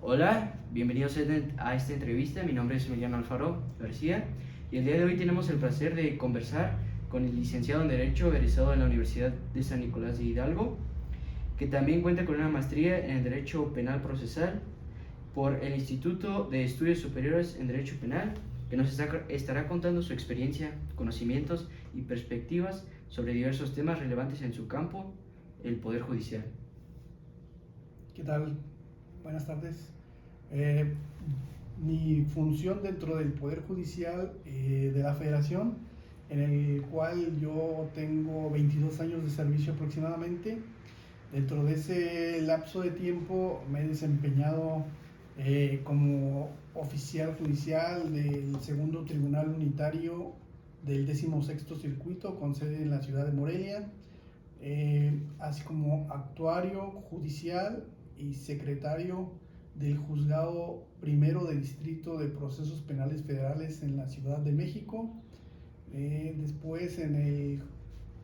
Hola, bienvenidos a esta entrevista. Mi nombre es Emiliano Alfaro García y el día de hoy tenemos el placer de conversar con el licenciado en Derecho egresado de la Universidad de San Nicolás de Hidalgo, que también cuenta con una maestría en Derecho Penal Procesal por el Instituto de Estudios Superiores en Derecho Penal, que nos estará contando su experiencia, conocimientos y perspectivas sobre diversos temas relevantes en su campo, el Poder Judicial. ¿Qué tal? Buenas tardes. Eh, Mi función dentro del Poder Judicial de la Federación, en el cual yo tengo 22 años de servicio aproximadamente. Dentro de ese lapso de tiempo me he desempeñado como oficial judicial del Segundo Tribunal Unitario del 16º Circuito, con sede en la ciudad de Morelia, así como actuario judicial y secretario del Juzgado Primero de Distrito de Procesos Penales Federales en la Ciudad de México. Después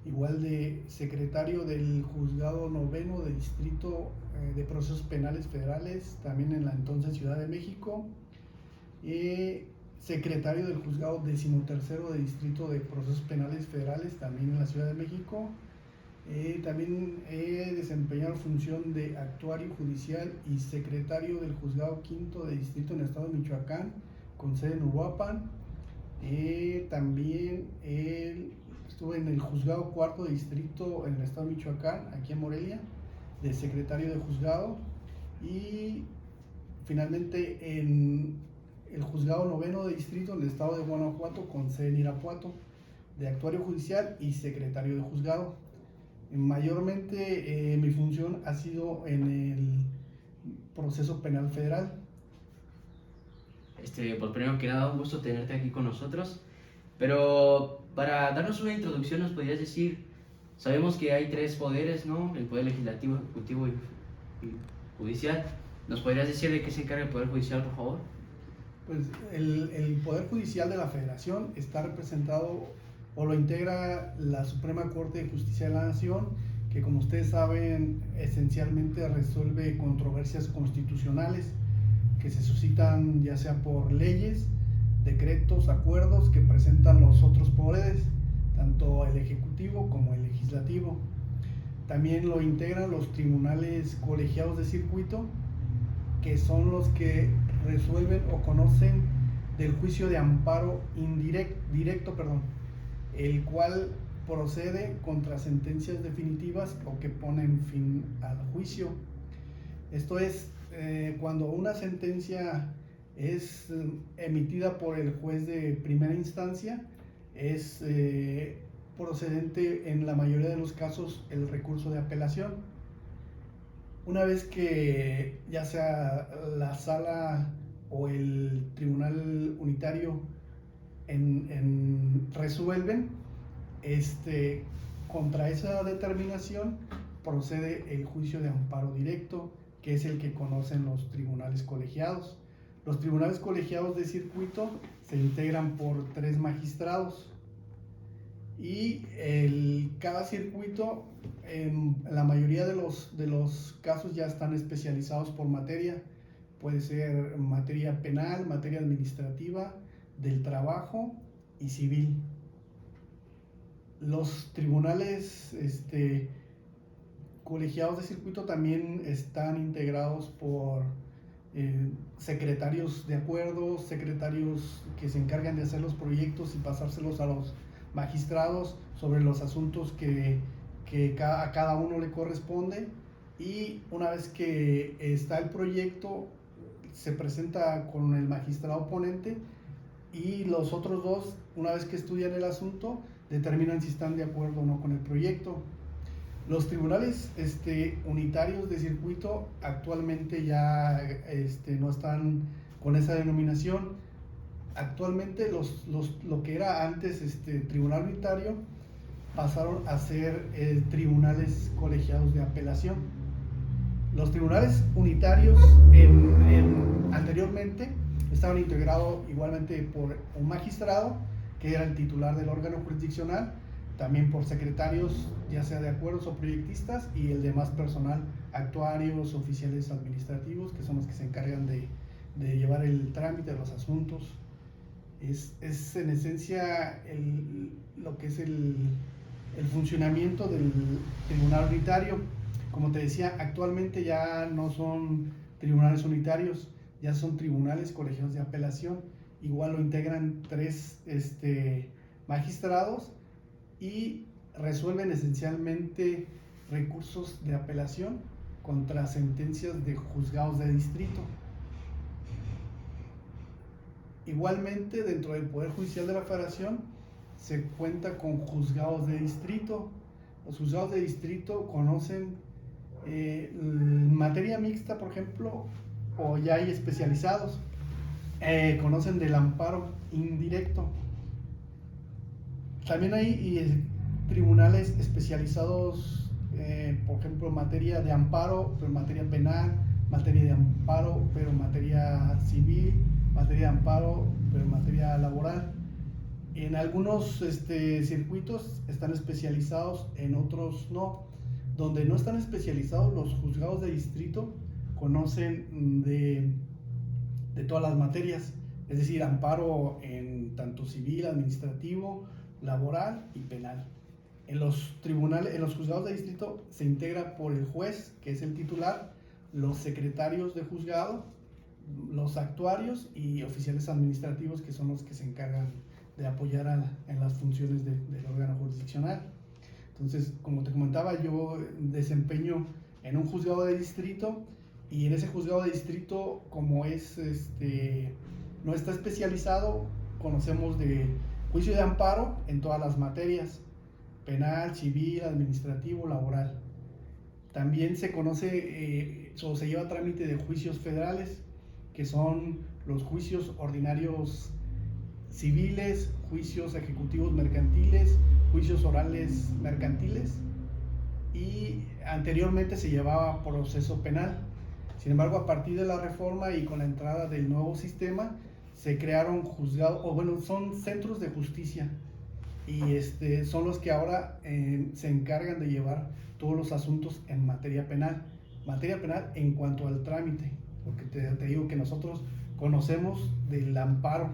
igual de secretario del Juzgado Noveno de Distrito de Procesos Penales Federales, también en la entonces Ciudad de México. Secretario del Juzgado 13º de Distrito de Procesos Penales Federales, también en la Ciudad de México. También he desempeñado función de actuario judicial y secretario del Juzgado Quinto de Distrito en el estado de Michoacán, con sede en Uruapan. También estuve en el Juzgado Cuarto de Distrito en el estado de Michoacán, aquí en Morelia, de secretario de juzgado. Y finalmente en el Juzgado Noveno de Distrito en el estado de Guanajuato, con sede en Irapuato, de actuario judicial y secretario de juzgado. Mayormente mi función ha sido en el proceso penal federal. Pues primero que nada, un gusto tenerte aquí con nosotros. Pero para darnos una introducción, nos podrías decir, sabemos que hay tres poderes, ¿no? El poder legislativo, ejecutivo y judicial. ¿Nos podrías decir de qué se encarga el Poder Judicial, por favor? Pues el Poder Judicial de la Federación está representado o lo integra la Suprema Corte de Justicia de la Nación, que como ustedes saben esencialmente resuelve controversias constitucionales que se suscitan ya sea por leyes, decretos, acuerdos que presentan los otros poderes, tanto el Ejecutivo como el Legislativo. También lo integran los tribunales colegiados de circuito, que son los que resuelven o conocen del juicio de amparo directo, el cual procede contra sentencias definitivas o que ponen fin al juicio. Esto es, cuando una sentencia es emitida por el juez de primera instancia, es procedente en la mayoría de los casos el recurso de apelación. Una vez que ya sea la sala o el tribunal unitario resuelven, contra esa determinación procede el juicio de amparo directo, que es el que conocen los tribunales colegiados. Los tribunales colegiados de circuito se integran por 3 magistrados y cada circuito, en la mayoría de los casos, ya están especializados por materia. Puede ser materia penal, materia administrativa, del trabajo y civil. Los tribunales colegiados de circuito también están integrados por secretarios de acuerdos, secretarios que se encargan de hacer los proyectos y pasárselos a los magistrados sobre los asuntos que a cada uno le corresponde. Y una vez que está el proyecto, se presenta con el magistrado ponente y los otros dos, una vez que estudian el asunto, determinan si están de acuerdo o no con el proyecto. Los tribunales unitarios de circuito actualmente ya no están con esa denominación. Actualmente lo que era antes tribunal unitario pasaron a ser tribunales colegiados de apelación. Los tribunales unitarios anteriormente estaban integrados igualmente por un magistrado, que era el titular del órgano jurisdiccional, también por secretarios, ya sea de acuerdos o proyectistas, y el demás personal actuarios, oficiales administrativos, que son los que se encargan de llevar el trámite de los asuntos. Es en esencia lo que es el funcionamiento del tribunal unitario. Como te decía, actualmente ya no son tribunales unitarios, ya son tribunales colegiados de apelación. Igual lo integran 3 magistrados y resuelven esencialmente recursos de apelación contra sentencias de juzgados de distrito. Igualmente, dentro del Poder Judicial de la Federación se cuenta con juzgados de distrito. Los juzgados de distrito conocen materia mixta, por ejemplo, o ya hay especializados. Conocen del amparo indirecto. También hay tribunales especializados, por ejemplo, en materia de amparo, pero en materia penal, materia de amparo, pero en materia civil, materia de amparo, pero en materia laboral. En algunos circuitos están especializados, en otros no. Donde no están especializados, los juzgados de distrito conocen de todas las materias, es decir, amparo en tanto civil, administrativo, laboral y penal. En los tribunales, en los juzgados de distrito se integra por el juez, que es el titular, los secretarios de juzgado, los actuarios y oficiales administrativos, que son los que se encargan de apoyar en las funciones del órgano jurisdiccional. Entonces, como te comentaba, yo desempeño en un juzgado de distrito, y en ese juzgado de distrito, como no está especializado, conocemos de juicio de amparo en todas las materias: penal, civil, administrativo, laboral. También se conoce o se lleva trámite de juicios federales, que son los juicios ordinarios civiles, juicios ejecutivos mercantiles, juicios orales mercantiles, y anteriormente se llevaba proceso penal. Sin embargo, a partir de la reforma y con la entrada del nuevo sistema, se crearon juzgados, son centros de justicia, y son los que ahora se encargan de llevar todos los asuntos en materia penal. Materia penal en cuanto al trámite, porque te digo que nosotros conocemos del amparo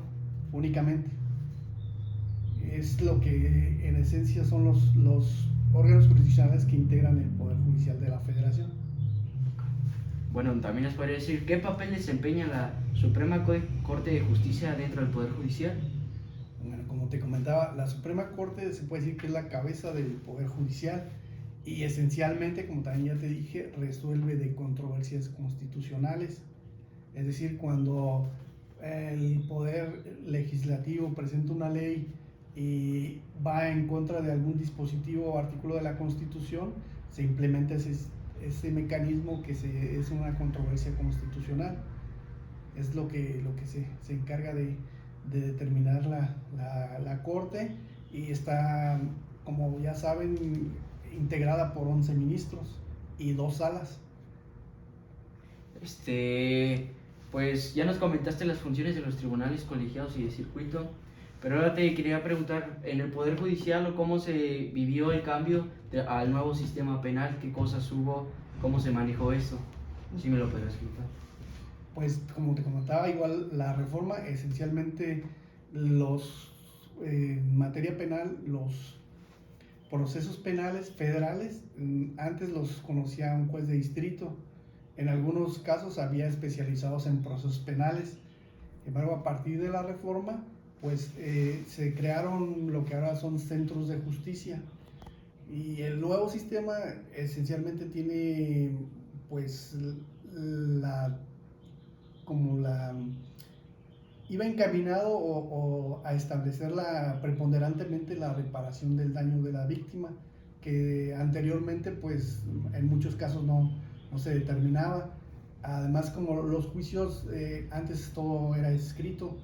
únicamente. Es lo que en esencia son los órganos jurisdiccionales que integran el Poder Judicial de la Federación. Bueno, también nos podría decir qué papel desempeña la Suprema Corte de Justicia dentro del Poder Judicial. Bueno, como te comentaba, la Suprema Corte se puede decir que es la cabeza del Poder Judicial, y esencialmente, como también ya te dije, resuelve de controversias constitucionales. Es decir, cuando el Poder Legislativo presenta una ley y va en contra de algún dispositivo o artículo de la Constitución, se implementa ese mecanismo que es una controversia constitucional. Es lo que se encarga de determinar la Corte, y está, como ya saben, integrada por 11 ministros y 2 salas. Pues ya nos comentaste las funciones de los tribunales colegiados y de circuito, pero ahora te quería preguntar, en el Poder Judicial, ¿cómo se vivió el cambio al nuevo sistema penal? ¿Qué cosas hubo? ¿Cómo se manejó eso? ¿Sí me lo puedes explicar? Pues como te comentaba, igual la reforma, esencialmente en materia penal, los procesos penales federales, antes los conocía un juez de distrito. En algunos casos había especializados en procesos penales. Sin embargo, a partir de la reforma, pues se crearon lo que ahora son centros de justicia. Y el nuevo sistema esencialmente tiene, pues, iba encaminado a establecer preponderantemente la reparación del daño de la víctima, que anteriormente, pues, en muchos casos no se determinaba. Además, como los juicios, antes todo era escrito,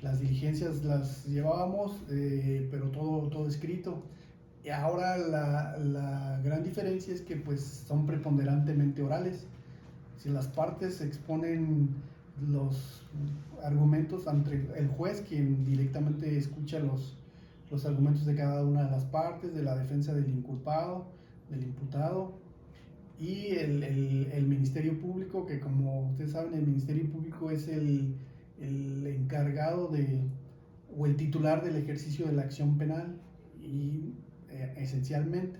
las diligencias las llevábamos, pero todo escrito. Y ahora la gran diferencia es que, pues, son preponderantemente orales. Si las partes exponen los argumentos ante el juez, quien directamente escucha los argumentos de cada una de las partes, de la defensa del inculpado, del imputado, y el Ministerio Público, que como ustedes saben, el Ministerio Público es el encargado o el titular del ejercicio de la acción penal, y esencialmente.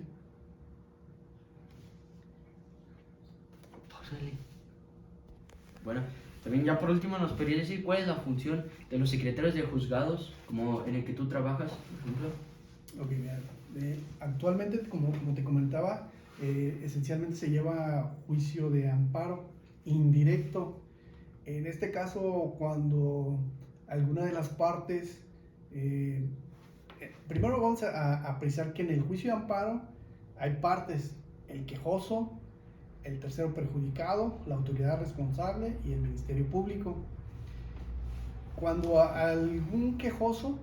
Bueno, también ya por último nos podría decir cuál es la función de los secretarios de juzgados, como en el que tú trabajas, por ejemplo. Ok, mira, actualmente, como te comentaba, esencialmente se lleva juicio de amparo indirecto. En este caso, cuando alguna de las partes, primero vamos a apreciar que en el juicio de amparo hay partes: el quejoso, el tercero perjudicado, la autoridad responsable y el Ministerio Público. Cuando algún quejoso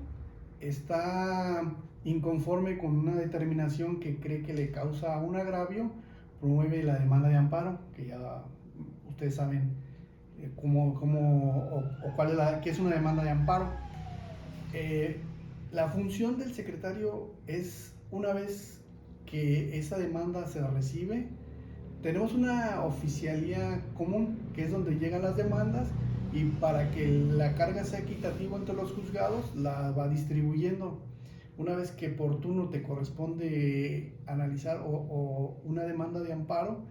está inconforme con una determinación que cree que le causa un agravio, promueve la demanda de amparo, que ya ustedes saben qué es una demanda de amparo. La función del secretario es, una vez que esa demanda se recibe, tenemos una oficialía común, que es donde llegan las demandas, y para que la carga sea equitativa entre los juzgados, la va distribuyendo. Una vez que por turno te corresponde analizar o una demanda de amparo,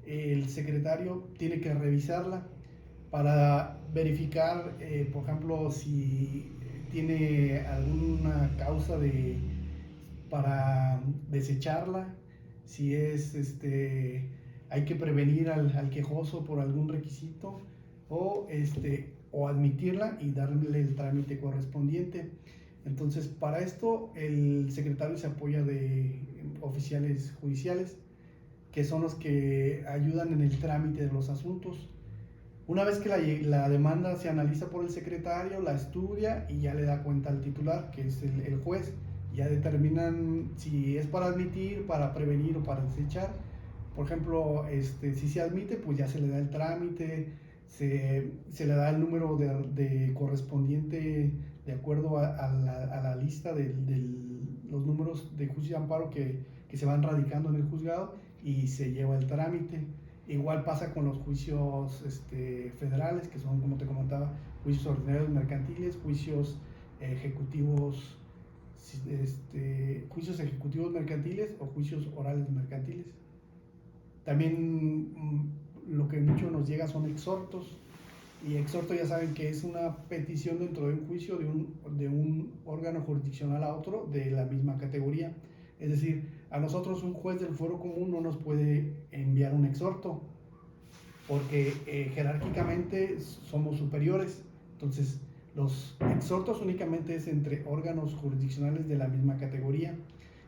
el secretario tiene que revisarla para verificar, por ejemplo, si tiene alguna causa para desecharla, si hay que prevenir al quejoso por algún requisito, o admitirla y darle el trámite correspondiente. Entonces, para esto el secretario se apoya de oficiales judiciales, que son los que ayudan en el trámite de los asuntos. Una vez que la demanda se analiza por el secretario, la estudia y ya le da cuenta al titular, que es el juez. Ya determinan si es para admitir, para prevenir o para desechar. Por ejemplo, si se admite, pues ya se le da el trámite, se le da el número de correspondiente de acuerdo a la lista de los números de juicio de amparo que se van radicando en el juzgado, y se lleva el trámite. Igual pasa con los juicios federales, que son, como te comentaba, juicios ordinarios mercantiles, juicios ejecutivos mercantiles o juicios orales mercantiles. También lo que mucho nos llega son exhortos, y exhorto ya saben que es una petición dentro de un juicio de un órgano jurisdiccional a otro de la misma categoría. Es decir, a nosotros un juez del fuero común no nos puede enviar un exhorto, porque jerárquicamente somos superiores. Entonces, los exhortos únicamente es entre órganos jurisdiccionales de la misma categoría.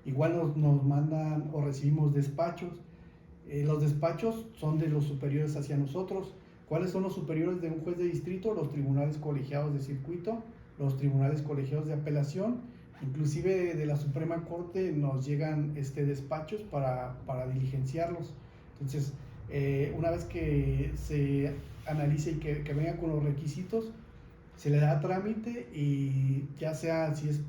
Igual nos mandan o recibimos despachos. Los despachos son de los superiores hacia nosotros. ¿Cuáles son los superiores de un juez de distrito? Los tribunales colegiados de circuito, los tribunales colegiados de apelación, inclusive de la Suprema Corte nos llegan despachos para diligenciarlos. Entonces, una vez que se analice y que venga con los requisitos, se le da trámite, y ya sea si es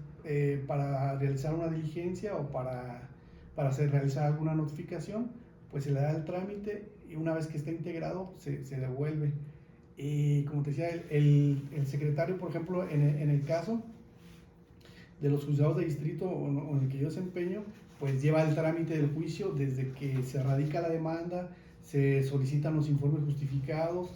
para realizar una diligencia o para realizar alguna notificación, pues se le da el trámite, y una vez que está integrado se devuelve. Y como te decía, el secretario, por ejemplo, en el caso de los juzgados de distrito o en el que yo desempeño, pues lleva el trámite del juicio desde que se radica la demanda, se solicitan los informes justificados,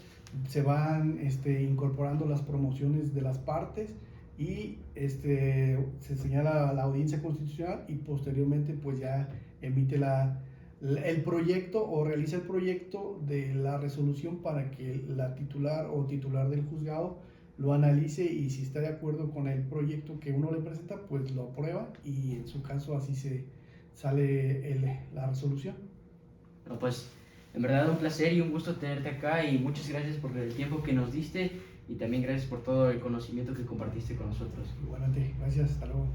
se van incorporando las promociones de las partes, y se señala la audiencia constitucional, y posteriormente pues ya emite el proyecto o realiza el proyecto de la resolución para que la titular o titular del juzgado lo analice, y si está de acuerdo con el proyecto que uno le presenta, pues lo aprueba, y en su caso así sale la resolución. No, pues en verdad un placer y un gusto tenerte acá, y muchas gracias por el tiempo que nos diste, y también gracias por todo el conocimiento que compartiste con nosotros. Igualmente, gracias, hasta luego.